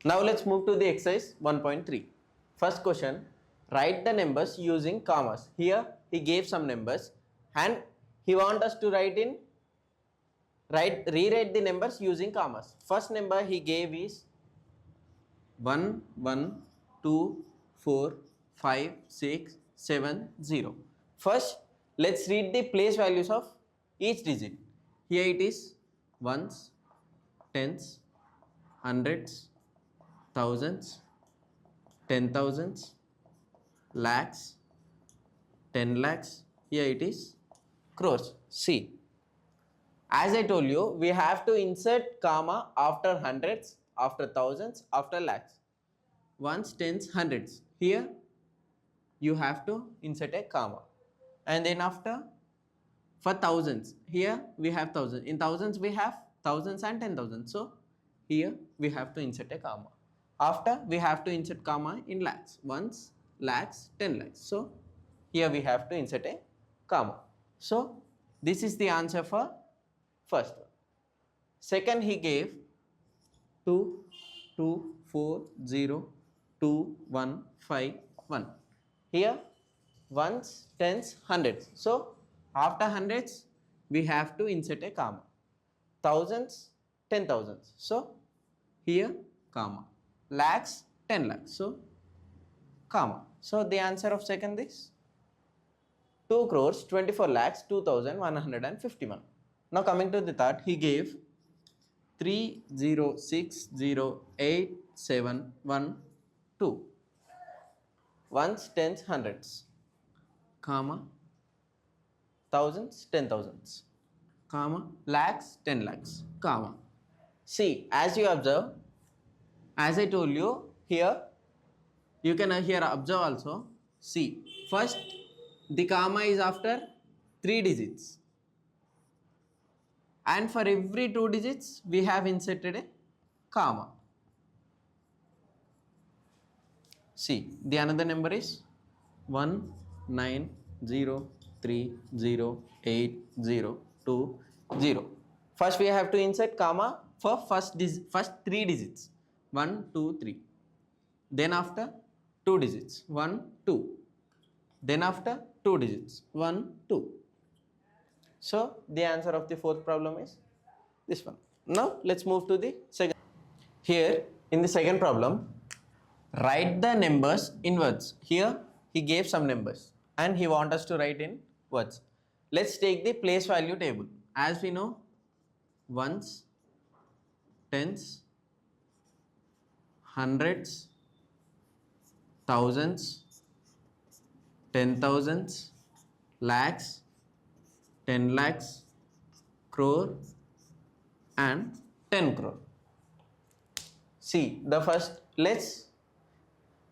Now let's move to the exercise 1.3. First question, write the numbers using commas. Here he gave some numbers and he wants us to rewrite the numbers using commas. First number he gave is 1, 1, 2, 4, 5, 6, 7, 0. First, let's read the place values of each digit. Here it is ones, tens, hundreds, thousands, 10,000s, lakhs, 10 lakhs. Here it is crores. See, as I told you, we have to insert comma after hundreds, after thousands, after lakhs. Ones, tens, hundreds. Here you have to insert a comma. And then after, for thousands, here we have thousands. In thousands we have thousands and 10,000. So here we have to insert a comma. After we have to insert comma in lakhs. Ones, lakhs, 10 lakhs. So here we have to insert a comma. So this is the answer for first one. Second, he gave 2, 2, 4, 0, 2, 1, 5, 1. Here ones, tens, hundreds. So after hundreds we have to insert a comma. Thousands, 10,000s. So here comma. Lakhs, 10 lakhs. So comma. So the answer of second is 2 crores 24 lakhs 2,151. Now coming to the third, he gave 306087112. Ones, tens, hundreds, comma, thousands, 10,000s, comma, lakhs, 10 lakhs, comma. See, as you observe, as I told you here, you can here observe also. See, first the comma is after 3 digits. And for every 2 digits, we have inserted a comma. See, the another number is 19030802. First, we have to insert comma for first 3 digits. 1, 2, 3. Then after 2 digits. 1, 2. Then after 2 digits. 1, 2. So the answer of the fourth problem is this one. Now let's move to the second. Here in the second problem, write the numbers in words. Here he gave some numbers and he wants us to write in words. Let's take the place value table. As we know, ones, tens, hundreds, thousands, 10,000s, lakhs, 10 lakhs, crore and 10 crore. See, the first, let's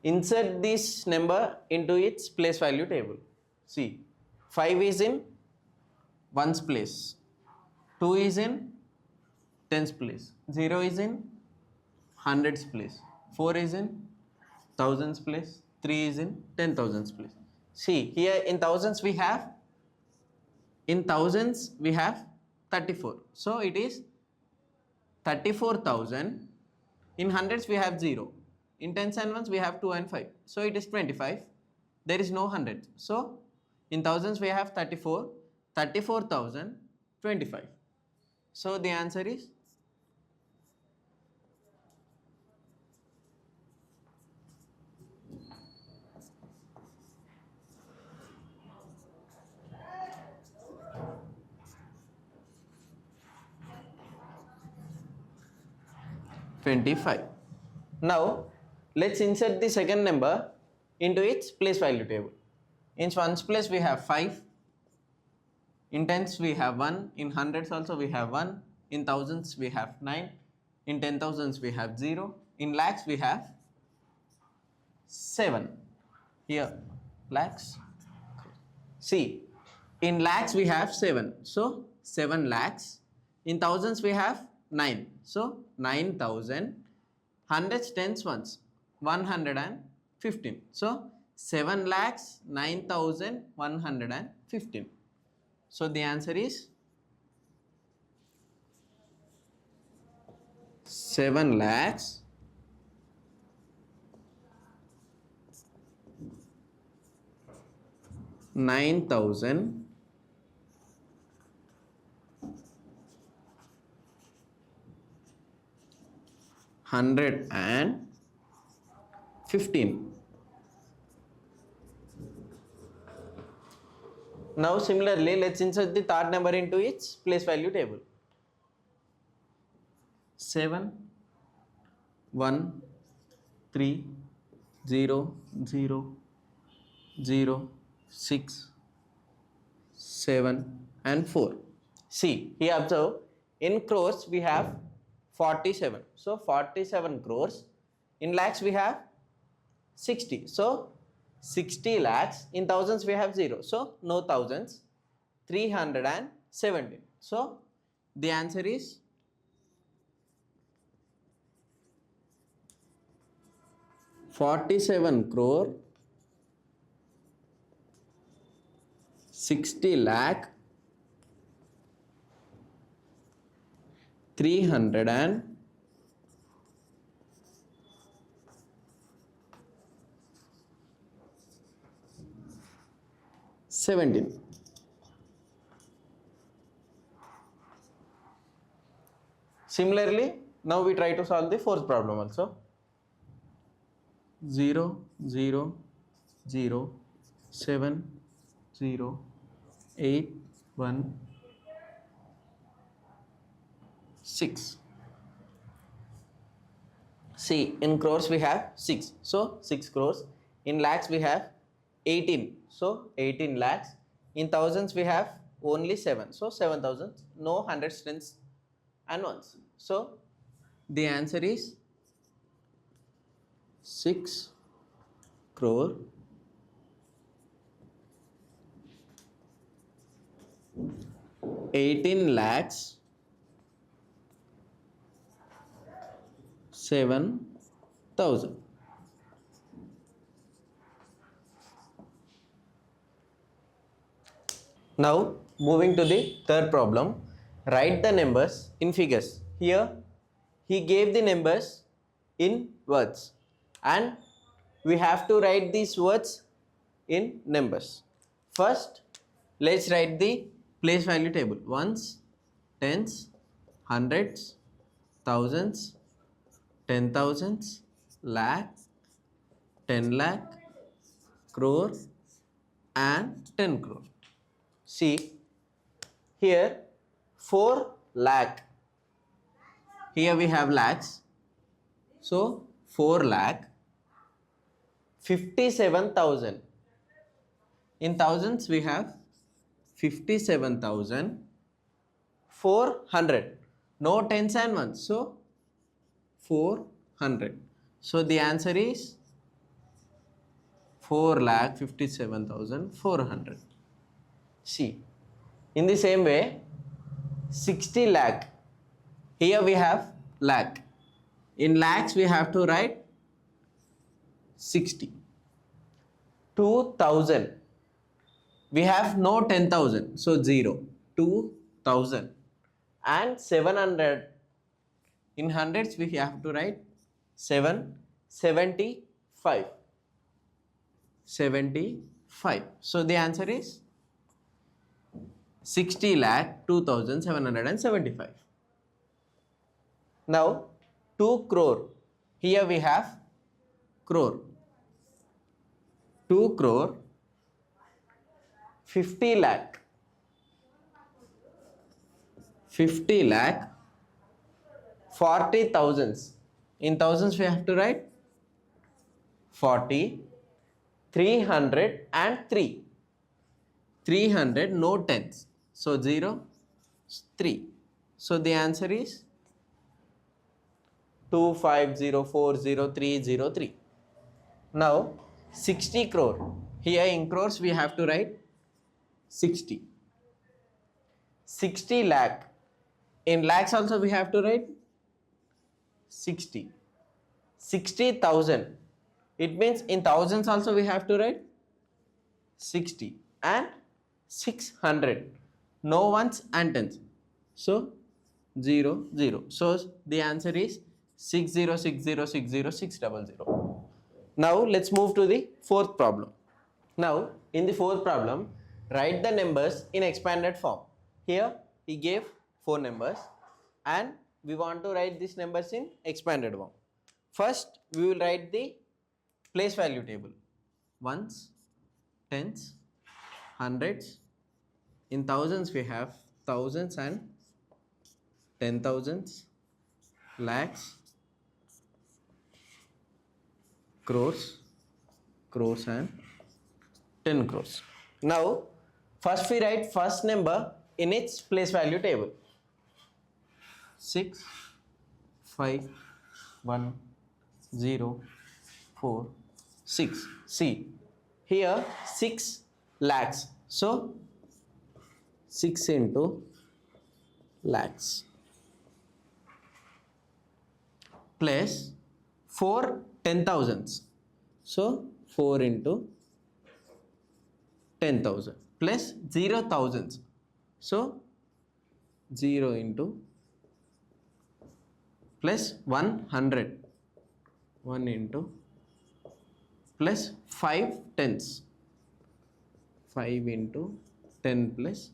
insert this number into its place value table. See, 5 is in ones place, 2 is in tens place, 0 is in hundreds place, 4 is in thousands place, 3 is in 10,000s place. See, here in thousands we have 34. So it is 34,000. In hundreds we have 0. In tens and ones we have 2 and 5. So it is 25. There is no hundred. So in thousands we have 34. 34,025. So the answer is 25. Now let's insert the second number into its place value table. In ones place we have 5, in tens we have 1, in hundreds also we have 1, in thousands we have 9, in 10,000s we have 0, in lakhs we have 7. Here lakhs. See, in lakhs we have 7, so 7 lakhs. In thousands we have 9, so 9,000. Hundreds, tens, ones, 115. So 7 lakhs 9,115. So the answer is 7 lakhs 9,000 115. Now similarly, let's insert the third number into its place value table. 7 1 3 0 0 0 6 7 and 4. See, here observe, in crores we have 47. So 47 crores. In lakhs we have 60. So 60 lakhs. In thousands we have 0. So no thousands. 317. So the answer is 47 crore 60 lakh 317. Similarly, now we try to solve the fourth problem also. 0 0 0 7 0 8 1 6. See, in crores we have 6. So 6 crores. In lakhs we have 18. So 18 lakhs. In thousands we have only 7. So 7,000. No hundreds, tens and ones. So the answer is 6 crore 18 lakhs 7,000. Now moving to the third problem, write the numbers in figures. Here he gave the numbers in words and we have to write these words in numbers. First, let's write the place value table. Ones, tens, hundreds, thousands, 10,000s, lakh, 10 lakh, crore and 10 crore. See, here 4 lakh. Here we have lakhs. So 4 lakh 57,000. In thousands we have 57,400. No tens and ones. So 400. So the answer is 4,57,400. See, in the same way, 60 lakh. Here we have lakh. In lakhs we have to write 60. 2,000. We have no 10,000. So 0. 2,000. And 700. In hundreds we have to write 775. 75. So the answer is 60 lakh 2,775. Now 2 crore. Here we have crore. 2 crore 50 lakh. 50 lakh 40,000s. In thousands we have to write 40. 303. 300 no tens. So 0 3. So the answer is 25040303. Now 60 crore. Here in crores we have to write 60. 60 lakh. In lakhs also we have to write 60. 60,000. It means in thousands also we have to write 60 and 600. No ones and tens. So 0 0. So the answer is 6060600600. Now let's move to the fourth problem. Now In the fourth problem, write the numbers in expanded form. Here he gave 4 numbers and we want to write these numbers in expanded form. First we will write the place value table. Ones, tens, hundreds. In thousands we have thousands and 10,000s, lakhs, crores, crores and 10 crores. Now first we write first number in its place value table. 6, 5, 1, 0, 4, 6. See, here 6 lakhs. So 6 into lakhs plus 4 10,000s. So 4 into 10,000 plus 0 thousands. So 0 into plus 100. 1 into plus 5 tens. 5 into 10 plus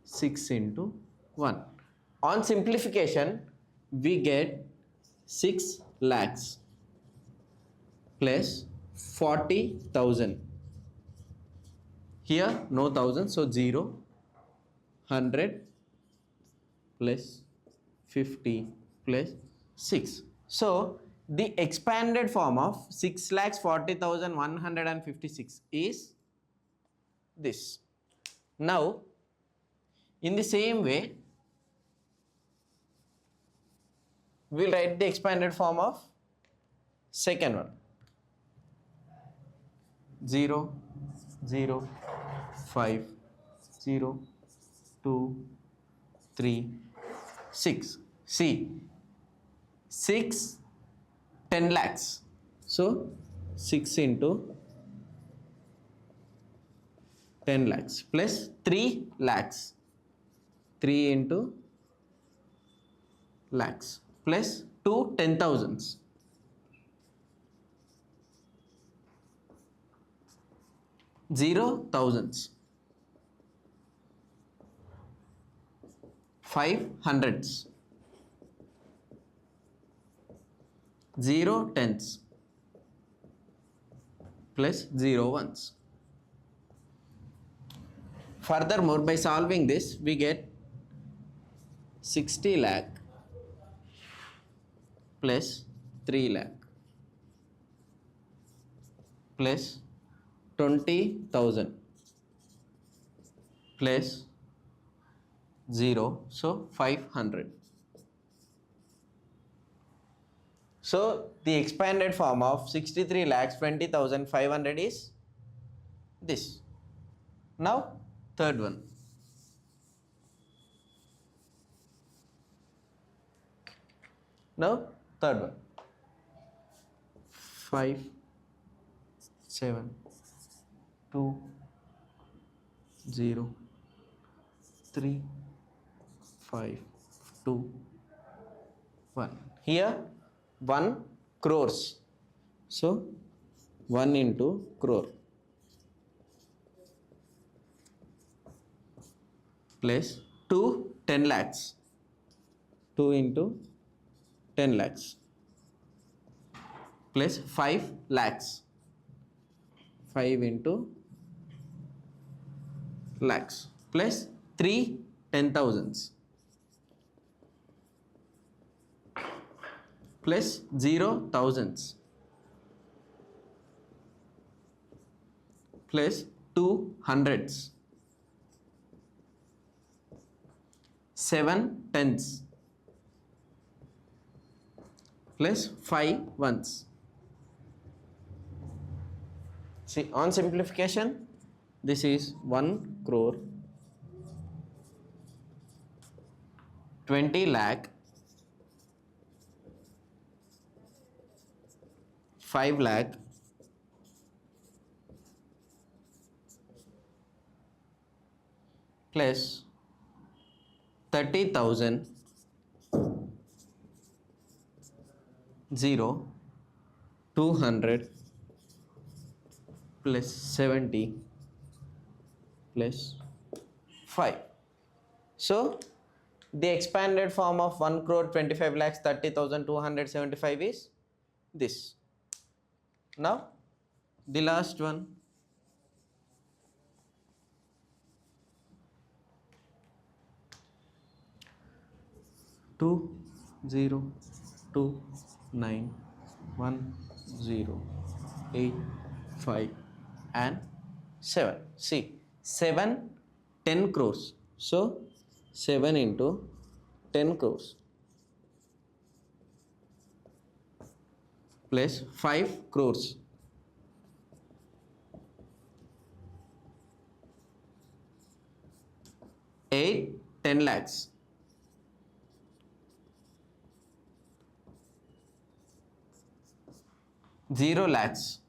6 into 1. On simplification, we get 6 lakhs plus 40,000. Here no thousand, so 0. 100 plus 50 plus 6. So the expanded form of 6,40,156 is this. Now in the same way we will write the expanded form of second one. 0, 0, 5, 0, 2, 3, 6. See, 6, 10 lakhs. So 6 into 10 lakhs plus 3 lakhs. 3 into lakhs plus 2 10,000s. 0 thousands. 5 hundreds. 0 tens plus 0 ones. Furthermore, by solving this, we get 60 lakh plus 3 lakh plus 20,000 plus 0, so 500. So the expanded form of 63 lakhs 20,500 is this. Now third one. Now third one. 5, 7, 2, 0, 3, 5, 2, 1. Here 1 crores. So 1 into crore plus 2 10 lakhs. 2 into 10 lakhs plus 5 lakhs. 5 into lakhs plus 3 10,000s plus 0 thousands plus 2 hundreds. 7 tens plus 5 ones. See, on simplification, this is 1 crore, 20 lakh, 5 lakh, 30,000, 0, 200 plus 70 plus 5. So the expanded form of 1 crore 25 lakhs 30,275 is this. Now the last one, 2029108 and 7. See, 7 10 crores. So 7 into 10 crores plus 5 crores. Eight 10 lakhs. Zero lakhs.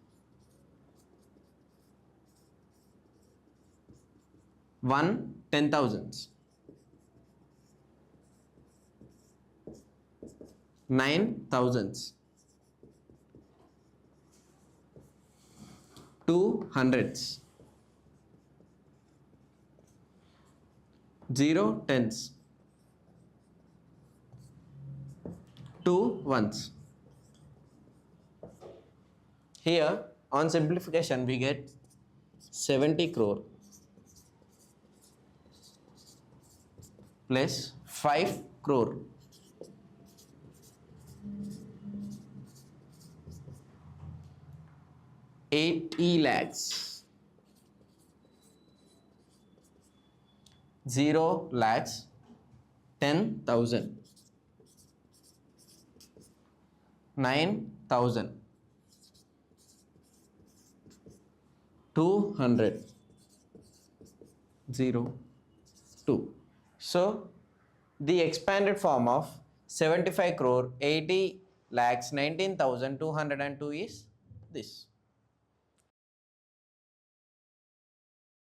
One 10,000s. 9,000s. 200s. 0 tens. 2 ones. Here on simplification we get 70 crore plus 5 crore. 80 lakhs. 0 lakhs. 10,000. 9,000. 200. 0 2. So the expanded form of 75 crore 80 lakhs 19,202 is this.